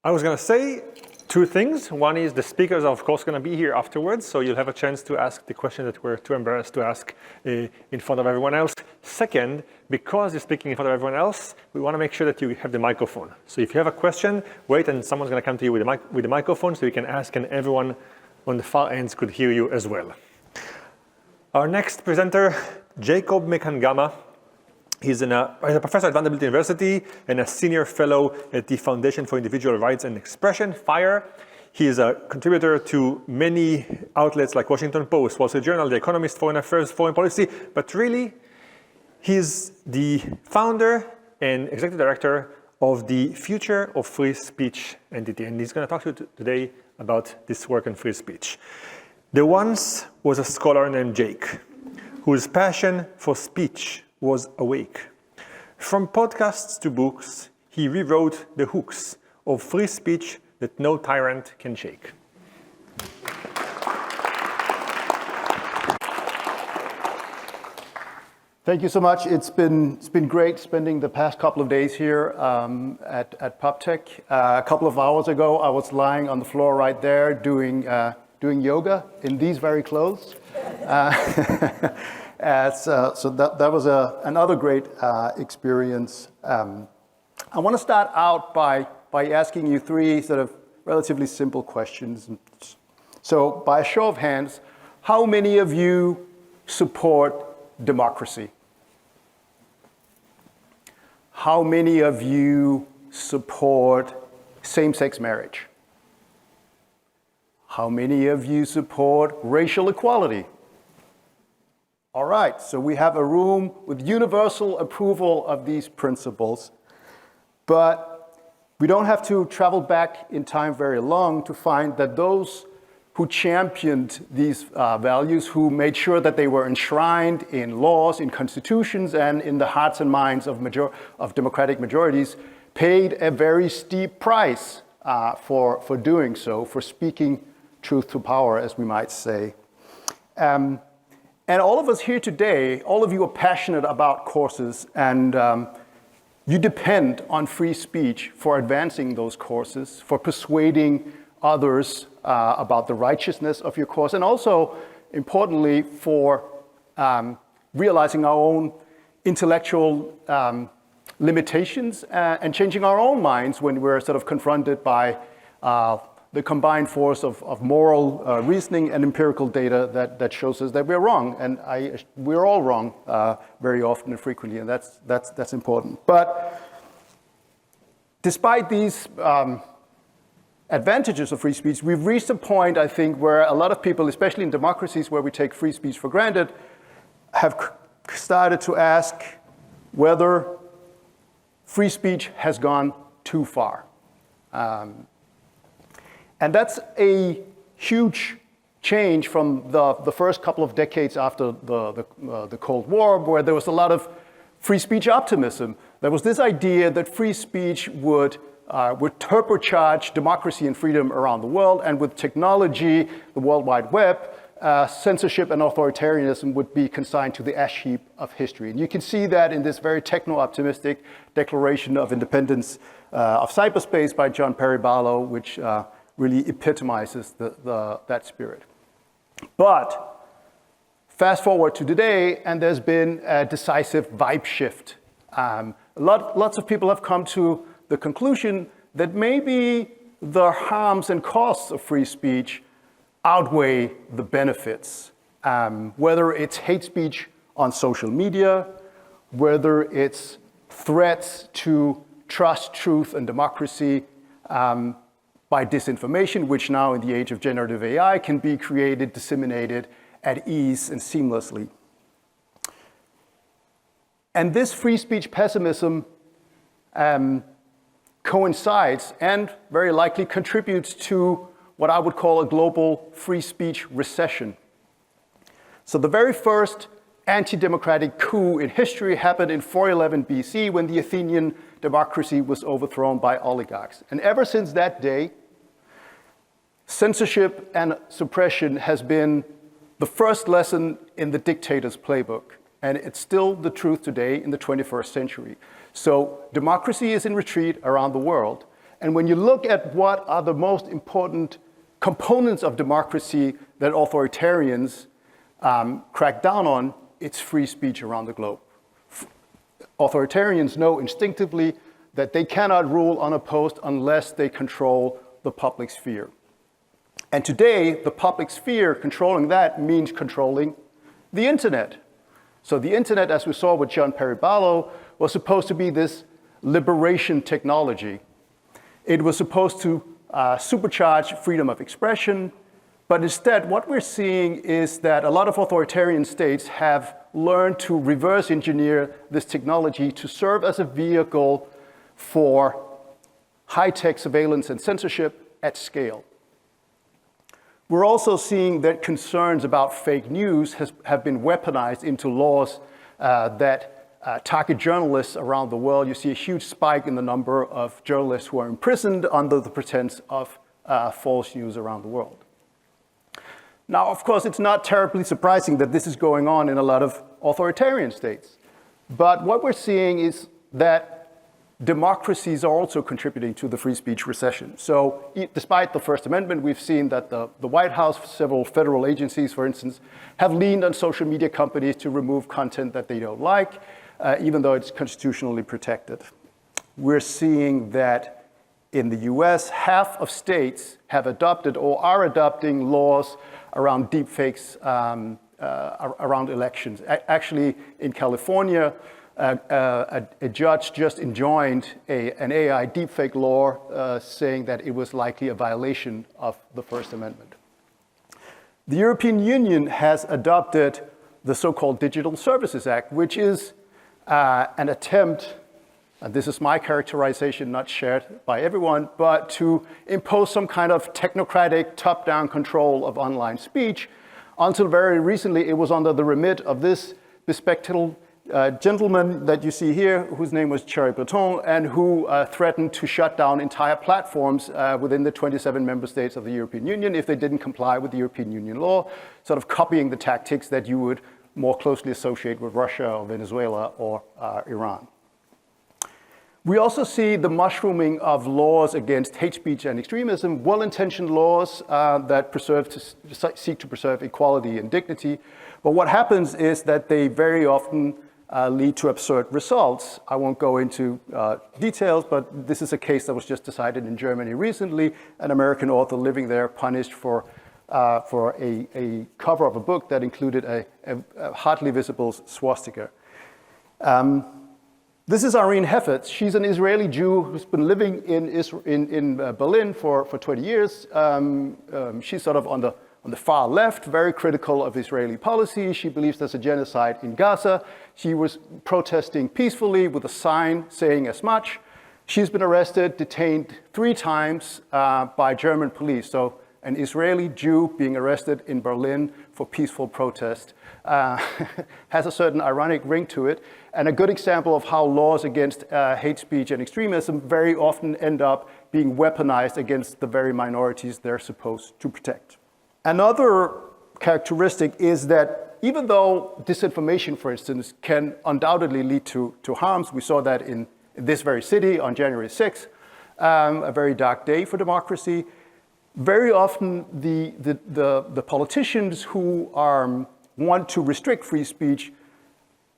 I was going to say two things. One is the speakers are, of course, going to be here afterwards, so you'll have a chance to ask the question that we're too embarrassed to ask in front of everyone else. Second, because you're speaking in front of everyone else, we want to make sure that you have the microphone. So if you have a question, wait, and someone's going to come to you with the microphone so you can ask, and everyone on the far ends could hear you as well. Our next presenter, Jacob Mchangama. He's a professor at Vanderbilt University and a senior fellow at the Foundation for Individual Rights and Expression, FIRE. He is a contributor to many outlets like Washington Post, Wall Street Journal, The Economist, Foreign Affairs, Foreign Policy, but really, he's the founder and executive director of the Future of Free Speech entity, and he's going to talk to you today about this work on free speech. There once was a scholar named Jake, whose passion for speech was awake. From podcasts to books, he rewrote the hooks of free speech that no tyrant can shake. Thank you so much. It's been great spending the past couple of days here at PopTech. A couple of hours ago, I was lying on the floor right there doing yoga in these very clothes. So that was another great experience. I want to start out by asking you three sort of relatively simple questions. So by a show of hands, how many of you support democracy? How many of you support same-sex marriage? How many of you support racial equality? All right, so we have a room with universal approval of these principles, but we don't have to travel back in time very long to find that those who championed these values, who made sure that they were enshrined in laws, in constitutions, and in the hearts and minds of democratic majorities, paid a very steep price for doing so, for speaking truth to power, as we might say. And all of us here today, all of you are passionate about causes, and you depend on free speech for advancing those causes, for persuading others about the righteousness of your cause, and also, importantly, for realizing our own intellectual limitations and changing our own minds when we're sort of confronted by the combined force of moral reasoning and empirical data that shows us that we're wrong, and we're all wrong very often and frequently, and that's important. But despite these advantages of free speech, we've reached a point, I think, where a lot of people, especially in democracies where we take free speech for granted, have started to ask whether free speech has gone too far. And that's a huge change from the first couple of decades after the Cold War, where there was a lot of free speech optimism. There was this idea that free speech would turbocharge democracy and freedom around the world, and with technology, the World Wide Web, censorship and authoritarianism would be consigned to the ash heap of history. And you can see that in this very techno-optimistic Declaration of Independence of Cyberspace by John Perry Barlow, which really epitomizes that spirit. But fast forward to today, and there's been a decisive vibe shift. Lots of people have come to the conclusion that maybe the harms and costs of free speech outweigh the benefits. Whether it's hate speech on social media, whether it's threats to trust, truth, and democracy, by disinformation, which now in the age of generative AI can be created, disseminated at ease and seamlessly. And this free speech pessimism coincides and very likely contributes to what I would call a global free speech recession. So the very first anti-democratic coup in history happened in 411 BC when the Athenian democracy was overthrown by oligarchs. And ever since that day, censorship and suppression has been the first lesson in the dictator's playbook. And it's still the truth today in the 21st century. So democracy is in retreat around the world. And when you look at what are the most important components of democracy that authoritarians crack down on, it's free speech around the globe. Authoritarians know instinctively that they cannot rule unopposed unless they control the public sphere. And today, the public sphere, controlling that means controlling the internet. So the internet, as we saw with John Perry Barlow, was supposed to be this liberation technology. It was supposed to supercharge freedom of expression, but instead what we're seeing is that a lot of authoritarian states have learned to reverse engineer this technology to serve as a vehicle for high-tech surveillance and censorship at scale. We're also seeing that concerns about fake news have been weaponized into laws that target journalists around the world. You see a huge spike in the number of journalists who are imprisoned under the pretense of false news around the world. Now, of course, it's not terribly surprising that this is going on in a lot of authoritarian states. But what we're seeing is that democracies are also contributing to the free speech recession. So despite the First Amendment, we've seen that the White House, several federal agencies, for instance, have leaned on social media companies to remove content that they don't like, even though it's constitutionally protected. We're seeing that in the US, half of states have adopted or are adopting laws around deepfakes around elections. Actually, in California, a judge just enjoined an AI deepfake law saying that it was likely a violation of the First Amendment. The European Union has adopted the so-called Digital Services Act, which is an attempt, and this is my characterization, not shared by everyone, but to impose some kind of technocratic top-down control of online speech. Until very recently, it was under the remit of this bespectacled gentleman that you see here, whose name was Thierry Breton, and who threatened to shut down entire platforms within the 27 member states of the European Union if they didn't comply with the European Union law, sort of copying the tactics that you would more closely associate with Russia or Venezuela or Iran. We also see the mushrooming of laws against hate speech and extremism, well-intentioned laws that seek to preserve equality and dignity. But what happens is that they very often lead to absurd results. I won't go into details, but this is a case that was just decided in Germany recently. An American author living there punished for a cover of a book that included a hardly visible swastika. This is Irene Heffert. She's an Israeli Jew who's been living in Berlin for 20 years. She's sort of on the far left, very critical of Israeli policy. She believes there's a genocide in Gaza. She was protesting peacefully with a sign saying as much. She's been arrested, detained 3 times by German police. So an Israeli Jew being arrested in Berlin for peaceful protest has a certain ironic ring to it, and a good example of how laws against hate speech and extremism very often end up being weaponized against the very minorities they're supposed to protect. Another characteristic is that even though disinformation, for instance, can undoubtedly lead to harms, we saw that in this very city on January 6th, a very dark day for democracy. Very often the politicians who want to restrict free speech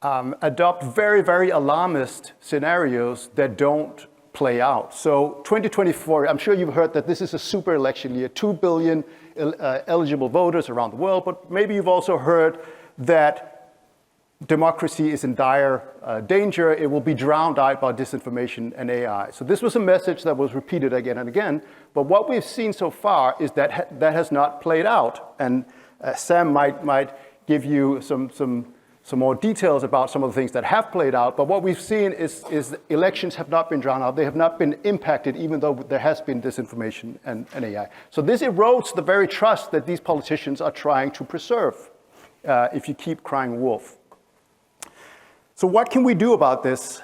adopt very, very alarmist scenarios that don't play out. So 2024, I'm sure you've heard that this is a super election year, 2 billion eligible voters around the world, but maybe you've also heard that democracy is in dire danger. It will be drowned out by disinformation and AI. So this was a message that was repeated again and again, but what we've seen so far is that that has not played out. And Sam might give you some more details about some of the things that have played out, but what we've seen is elections have not been drowned out. They have not been impacted, even though there has been disinformation and AI. So this erodes the very trust that these politicians are trying to preserve if you keep crying wolf. So what can we do about this?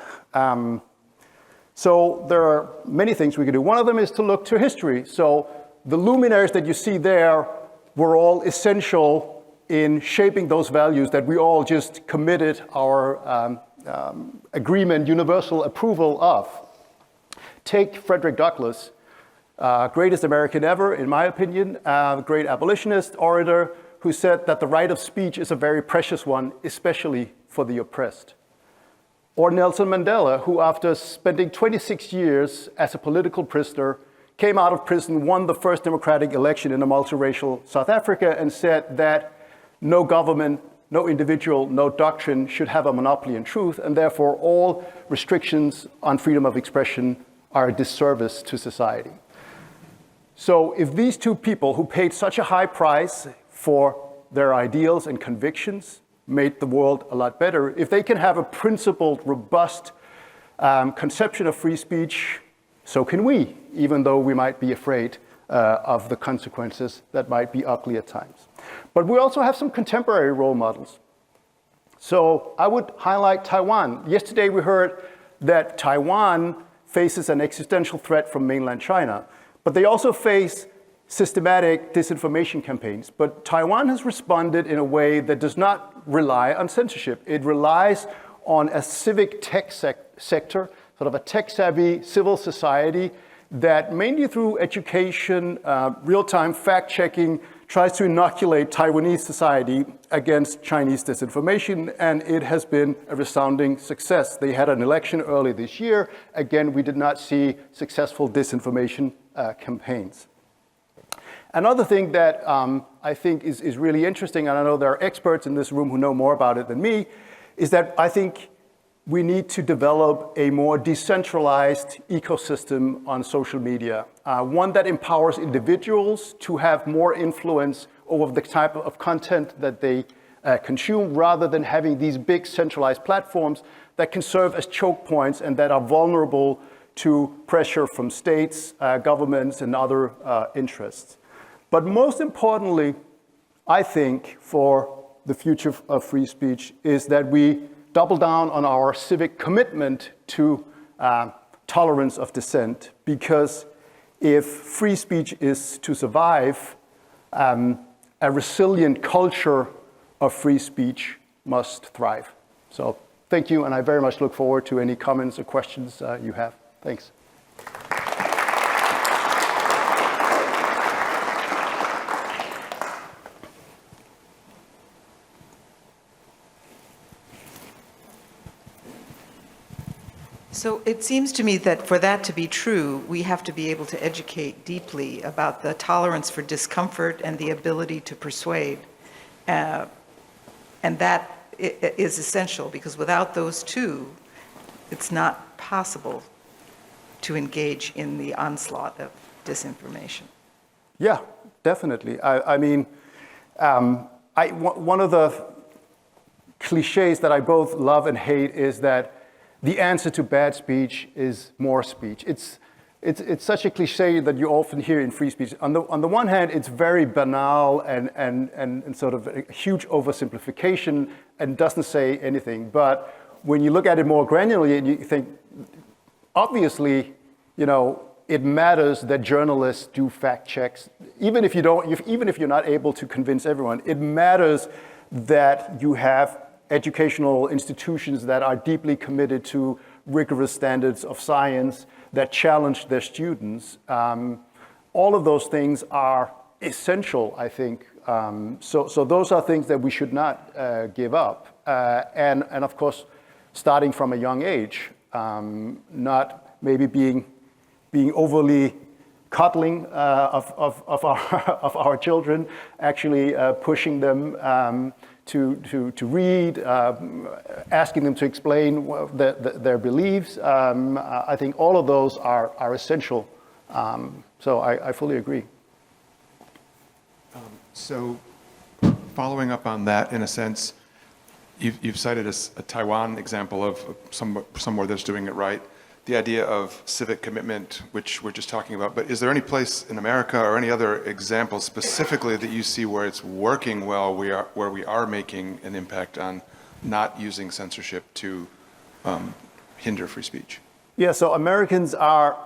So there are many things we can do. One of them is to look to history. So the luminaries that you see there were all essential in shaping those values that we all just committed our agreement, universal approval of. Take Frederick Douglass. greatest American ever, in my opinion, great abolitionist, orator, who said that the right of speech is a very precious one, especially for the oppressed. Or Nelson Mandela, who after spending 26 years as a political prisoner, came out of prison, won the first democratic election in a multiracial South Africa, and said that no government, no individual, no doctrine should have a monopoly in truth, and therefore all restrictions on freedom of expression are a disservice to society. So if these two people who paid such a high price for their ideals and convictions made the world a lot better, if they can have a principled, robust conception of free speech, so can we, even though we might be afraid of the consequences that might be ugly at times. But we also have some contemporary role models. So I would highlight Taiwan. Yesterday we heard that Taiwan faces an existential threat from mainland China, but they also face systematic disinformation campaigns. But Taiwan has responded in a way that does not rely on censorship. It relies on a civic tech sector, sort of a tech-savvy civil society that mainly through education, real-time fact-checking, tries to inoculate Taiwanese society against Chinese disinformation, and it has been a resounding success. They had an election early this year. Again, we did not see successful disinformation campaigns. Another thing that I think is really interesting, and I know there are experts in this room who know more about it than me, is that I think we need to develop a more decentralized ecosystem on social media, one that empowers individuals to have more influence over the type of content that they consume, rather than having these big centralized platforms that can serve as choke points and that are vulnerable to pressure from states, governments, and other interests. But most importantly, I think, for the future of free speech is that we double down on our civic commitment to tolerance of dissent, because if free speech is to survive, a resilient culture of free speech must thrive. So thank you, and I very much look forward to any comments or questions you have. Thanks. So it seems to me that for that to be true, we have to be able to educate deeply about the tolerance for discomfort and the ability to persuade. And that is essential, because without those two, it's not possible to engage in the onslaught of disinformation. Yeah, definitely. I mean, one of the cliches that I both love and hate is that the answer to bad speech is more speech. It's such a cliche that you often hear in free speech. On the one hand, it's very banal and sort of a huge oversimplification and doesn't say anything. But when you look at it more granularly, and you think, obviously, you know, it matters that journalists do fact checks, even if you're not able to convince everyone. It matters that you have educational institutions that are deeply committed to rigorous standards of science, that challenge their students. All of those things are essential, I think. So those are things that we should not give up. And of course, starting from a young age, not maybe being overly coddling of our children, actually pushing them to read, asking them to explain their beliefs. I think all of those are essential. So I fully agree. So following up on that, in a sense, you've cited a Taiwan example of somewhere that's doing it right. The idea of civic commitment, which we're just talking about, but is there any place in America or any other examples specifically that you see where it's working well, where we are making an impact on not using censorship to hinder free speech? Yeah, so Americans are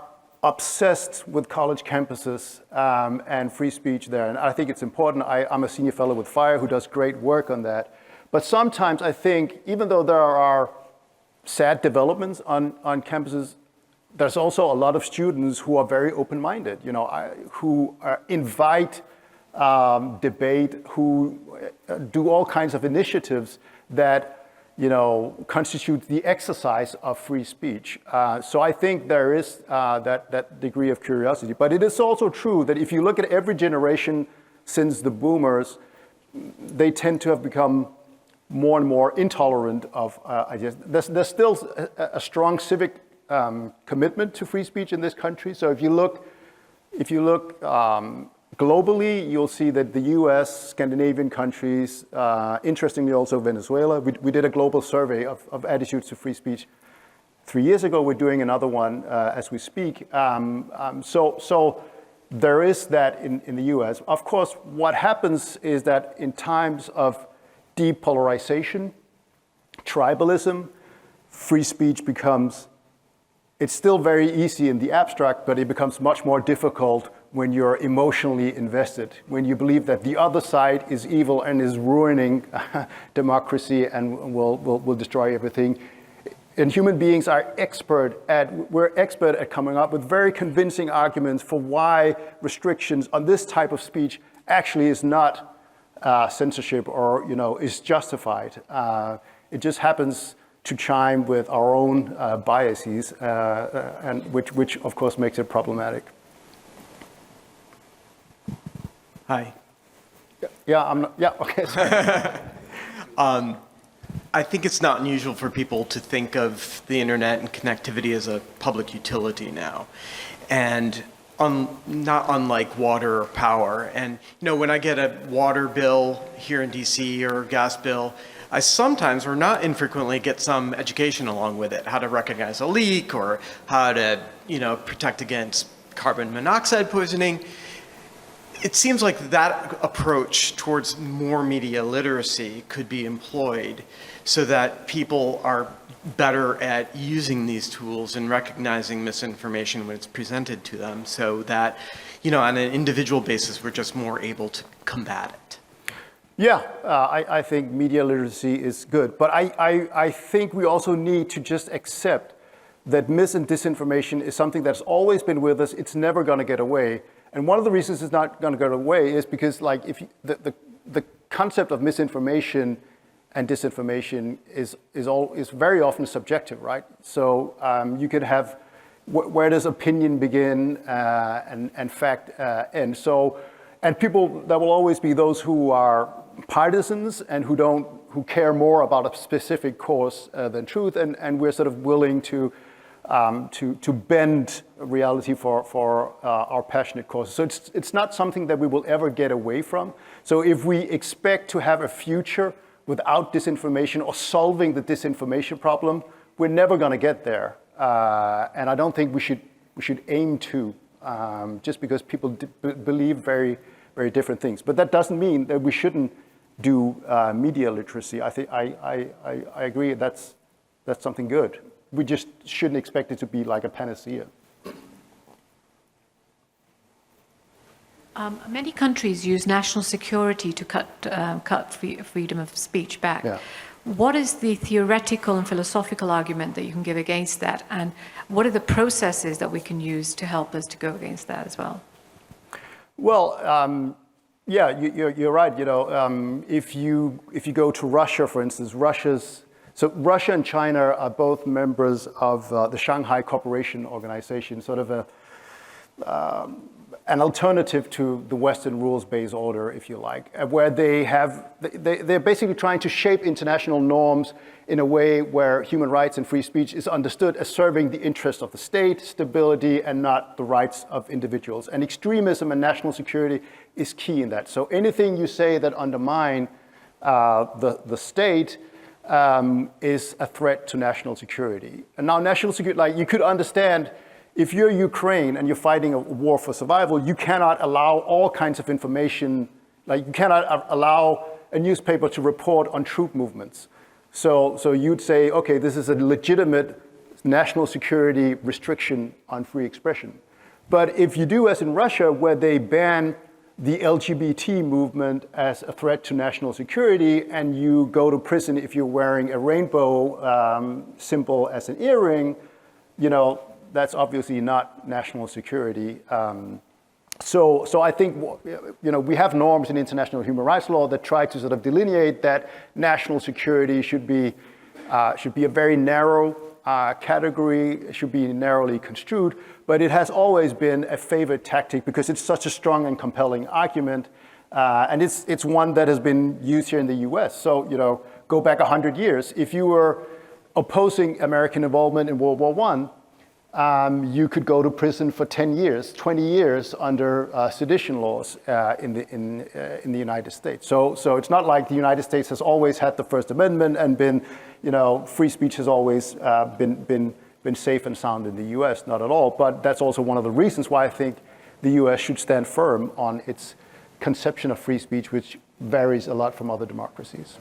obsessed with college campuses and free speech there, and I think it's important. I'm a senior fellow with FIRE who does great work on that. But sometimes I think, even though there are sad developments on campuses, there's also a lot of students who are very open-minded, who invite debate, who do all kinds of initiatives that constitute the exercise of free speech. So I think there is that degree of curiosity. But it is also true that if you look at every generation since the boomers, they tend to have become more and more intolerant of ideas. There's still a strong civic commitment to free speech in this country. So if you look globally, you'll see that the US, Scandinavian countries, interestingly also Venezuela, we did a global survey of attitudes to free speech 3 years ago. We're doing another one as we speak. So there is that in the US. Of course, what happens is that in times of depolarization, tribalism, free speech becomes, it's still very easy in the abstract, but it becomes much more difficult when you're emotionally invested, when you believe that the other side is evil and is ruining democracy and will destroy everything. And human beings are we're expert at coming up with very convincing arguments for why restrictions on this type of speech actually is not censorship or is justified. It just happens to chime with our own biases, and which of course makes it problematic. Hi. Okay. I think it's not unusual for people to think of the internet and connectivity as a public utility now. And not unlike water or power. And when I get a water bill here in DC or a gas bill, I sometimes, or not infrequently, get some education along with it, how to recognize a leak or how to protect against carbon monoxide poisoning. It seems like that approach towards more media literacy could be employed so that people are better at using these tools and recognizing misinformation when it's presented to them, so that, on an individual basis, we're just more able to combat it. Yeah, I think media literacy is good, but I think we also need to just accept that mis and disinformation is something that's always been with us. It's never going to get away. And one of the reasons it's not going to go away is because, the concept of misinformation and disinformation is very often subjective, right? So you could have where does opinion begin and fact end. So, and people, there will always be those who are partisans and who care more about a specific cause than truth, and we're sort of willing to bend reality for our passionate causes. So it's not something that we will ever get away from. So if we expect to have a future without disinformation or solving the disinformation problem, we're never going to get there. And I don't think we should aim to, just because people believe very, very different things. But that doesn't mean that we shouldn't do media literacy. I think I agree that's something good. We just shouldn't expect it to be like a panacea. Many countries use national security to cut freedom of speech back. Yeah. What is the theoretical and philosophical argument that you can give against that? And what are the processes that we can use to help us to go against that as well? Well, yeah, you're right. If you go to Russia, for instance, Russia and China are both members of the Shanghai Cooperation Organization, sort of an alternative to the Western rules-based order, if you like, where they're basically trying to shape international norms in a way where human rights and free speech is understood as serving the interests of the state, stability, and not the rights of individuals. And extremism and national security is key in that. So anything you say that undermine the state is a threat to national security. And now national security, you could understand, if you're Ukraine and you're fighting a war for survival, you cannot allow all kinds of information, you cannot allow a newspaper to report on troop movements. So you'd say, okay, this is a legitimate national security restriction on free expression. But if you do as in Russia, where they ban the LGBT movement as a threat to national security, and you go to prison if you're wearing a rainbow symbol as an earring, that's obviously not national security. So I think, we have norms in international human rights law that try to sort of delineate that national security should be a very narrow category, it should be narrowly construed, but it has always been a favored tactic because it's such a strong and compelling argument, and it's one that has been used here in the US. So, go back 100 years. If you were opposing American involvement in World War I, you could go to prison for 10 years, 20 years under sedition laws in the United States. So it's not like the United States has always had the First Amendment and been, free speech has always been safe and sound in the US, not at all. But that's also one of the reasons why I think the US should stand firm on its conception of free speech, which varies a lot from other democracies.